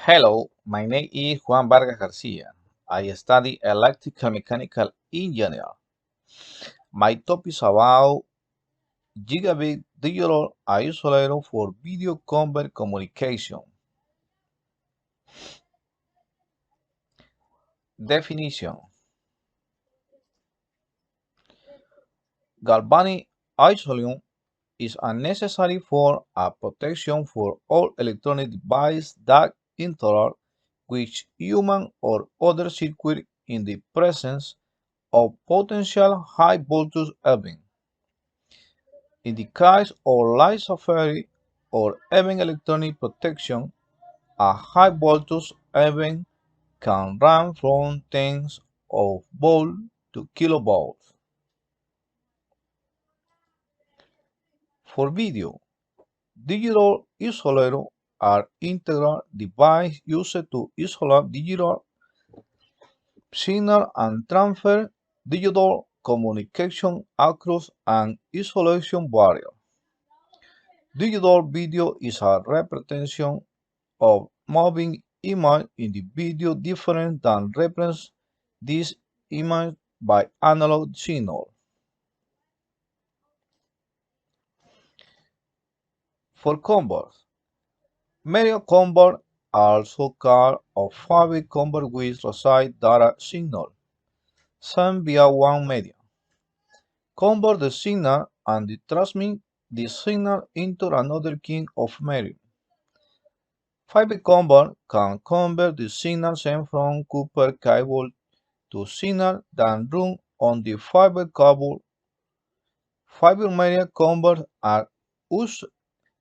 Hello, my name is Juan Vargas Garcia. I study electrical mechanical engineer. My topic is about Gigabit digital isolator for video converged communication. Definition: galvanic isolation is unnecessary for a protection for all electronic devices that interact with human or other circuit in the presence of potential high voltage events. In the case of light safari or even electronic protection, a high voltage event can run from tens of volts to kilovolts. For video, digital isolators are integral devices used to isolate digital signal and transfer digital communication across an isolation barrier. Digital video is a representation of moving image in the video different than represent this image by analog signal. For converts, media convert also called a fiber convert which receive data signal sent via one media, convert the signal and transmit the signal into another kind of medium. Fiber convert can convert the signal sent from copper cable to signal that run on the fiber cable. Fiber media converters are used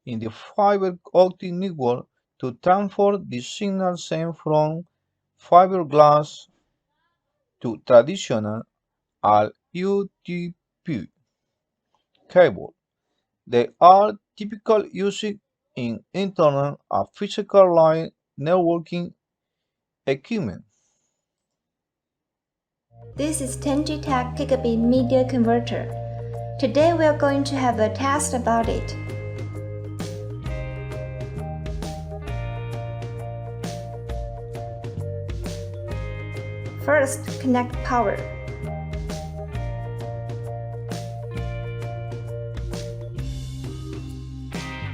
in the fiber optic network to transfer the signal sent from fiberglass to traditional UTP cable. They are typically used in internet and physical line networking equipment. This is 10G Tech Gigabit Media Converter. Today we are going to have a test about it. First, connect power.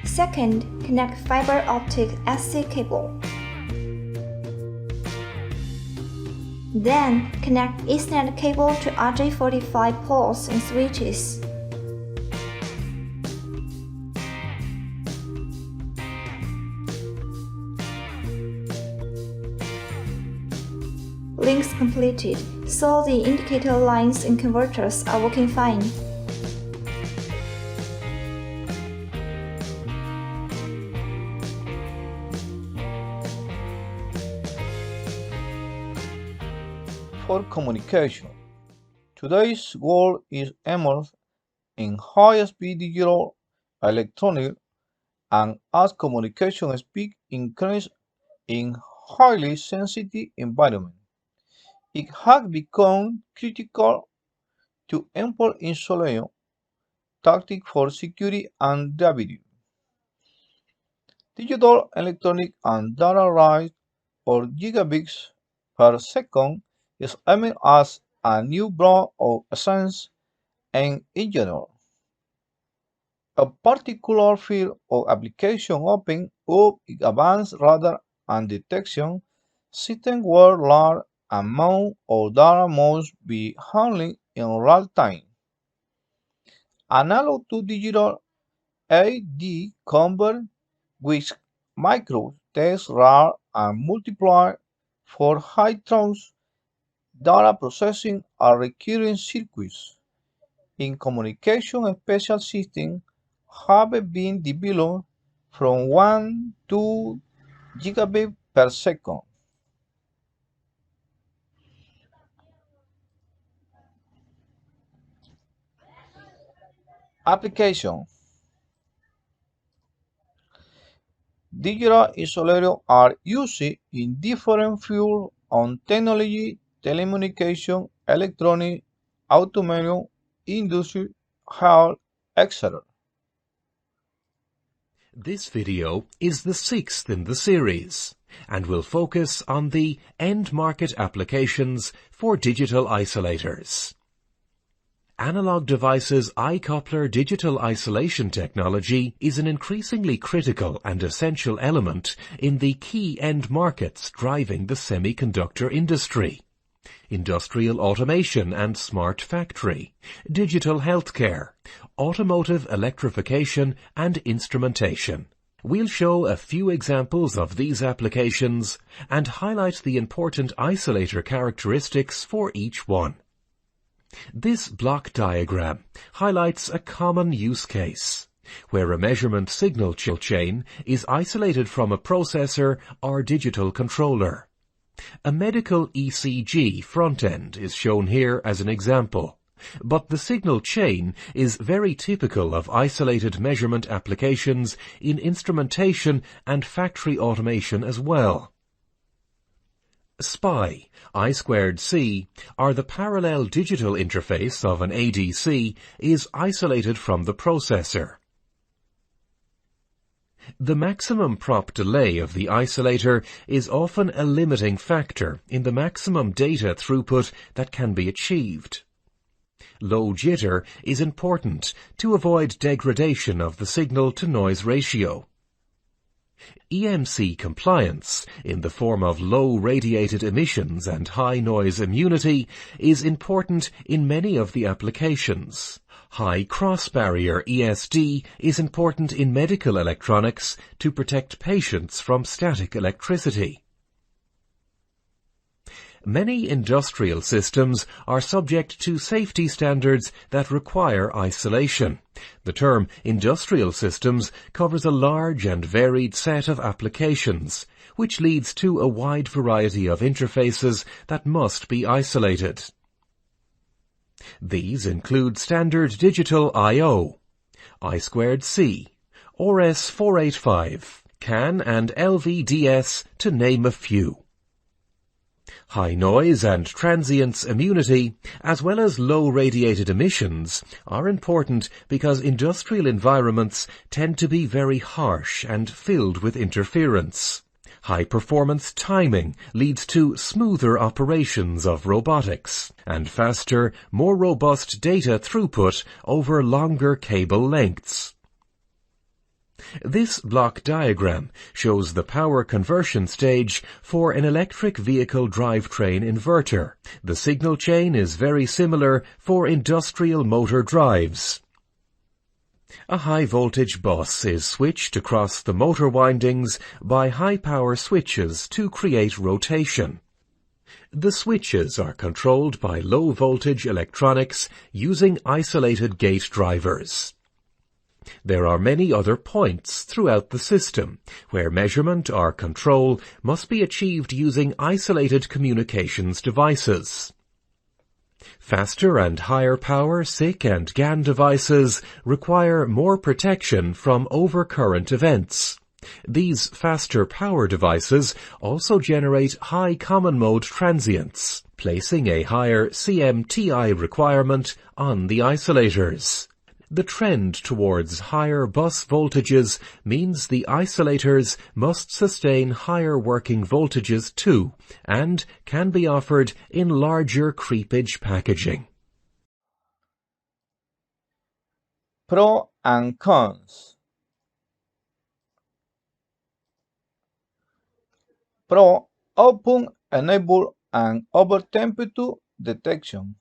Second, connect fiber optic SC cable. Then, connect Ethernet cable to RJ45 ports and switches. Links completed, so the indicator lines and converters are working fine. For communication, today's world is immersed in high-speed digital electronic, and as communication speed increases in highly sensitive environments, it has become critical to employ insulation tactics for security and reliability. Digital electronic and data rate or gigabits per second is aimed as a new block of science and engineering. A particular field of application open up advanced radar and detection systems where large amounts of data must be handled in real time. Analog to digital AD convert which micro test rare and multiply for high throughput data processing are recurring circuits. In communication, special systems have been developed from 1 to gigabit per second. Application: digital isolators are used in different fields on technology, telecommunication, electronics, automation, industry, health, etc. This video is the 6th in the series. and will focus on the end market applications for digital isolators. Analog devices' I-coupler digital isolation technology is an increasingly critical and essential element in the key end markets driving the semiconductor industry: industrial automation and smart factory, digital healthcare, automotive electrification and instrumentation. We'll show a few examples of these applications and highlight the important isolator characteristics for each one. This block diagram highlights a common use case, where a measurement signal chain is isolated from a processor or digital controller. A medical ECG front-end is shown here as an example, but the signal chain is very typical of isolated measurement applications in instrumentation and factory automation as well. SPI, I2C, or the parallel digital interface of an ADC, is isolated from the processor. The maximum prop delay of the isolator is often a limiting factor in the maximum data throughput that can be achieved. Low jitter is important to avoid degradation of the signal-to-noise ratio. EMC compliance, in the form of low radiated emissions and high noise immunity, is important in many of the applications. High cross-barrier ESD is important in medical electronics to protect patients from static electricity. Many industrial systems are subject to safety standards that require isolation. The term industrial systems covers a large and varied set of applications, which leads to a wide variety of interfaces that must be isolated. These include standard digital I/O, I2C, RS-485, CAN and LVDS, to name a few. High noise and transients immunity, as well as low radiated emissions, are important because industrial environments tend to be very harsh and filled with interference. High-performance timing leads to smoother operations of robotics and faster, more robust data throughput over longer cable lengths. This block diagram shows the power conversion stage for an electric vehicle drivetrain inverter. The signal chain is very similar for industrial motor drives. A high-voltage bus is switched across the motor windings by high-power switches to create rotation. The switches are controlled by low-voltage electronics using isolated gate drivers. There are many other points throughout the system where measurement or control must be achieved using isolated communications devices. Faster and higher power SiC and GaN devices require more protection from overcurrent events. These faster power devices also generate high common mode transients, placing a higher CMTI requirement on the isolators. The trend towards higher bus voltages means the isolators must sustain higher working voltages too, and can be offered in larger creepage packaging. Pro and cons. Pro, open enable and over-temperature detection.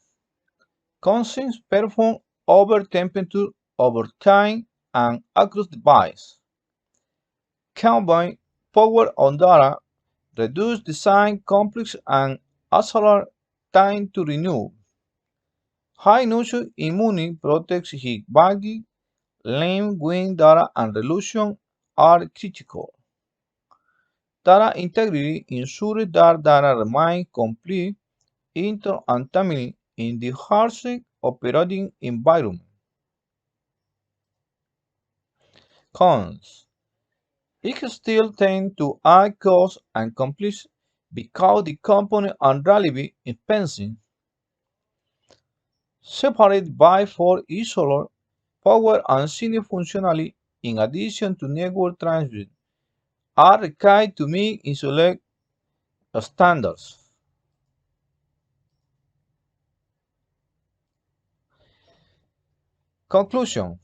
Cons, perform over temperature over time and across device. Combine power on data, reduce design complex and accelerate time to renew. High noise immunity protects his baggy, lane wing data and resolution are critical. Data integrity ensures that data remains complete and timely in the harshest operating environment. Cons. It still tends to add cost and complexity because the components are relatively expensive. Separated by for isolate, power and signal functionality in addition to network transfer are required to meet insulation standards. Conclusion: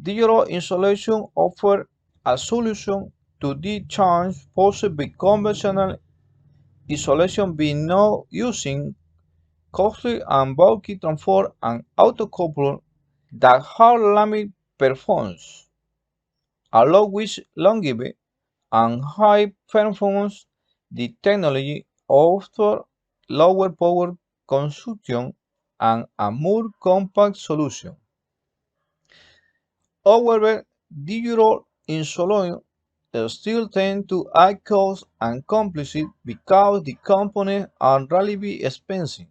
digital insulation offers a solution to the challenge posed by conventional isolation by not using costly and bulky transformers and autocouplers that have limited performance, along with longevity and high performance. The technology offers lower power consumption and a more compact solution. However, digital insulation still tends to add cost and complexity because the components are relatively expensive,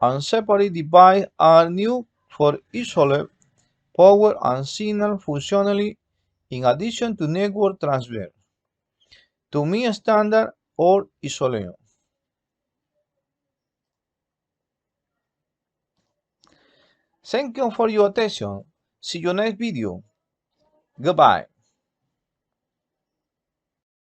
and separate devices are needed for isolate power and signal functionality in addition to network transfer to meet standard or isolation. Thank you for your attention. See you next video. Goodbye.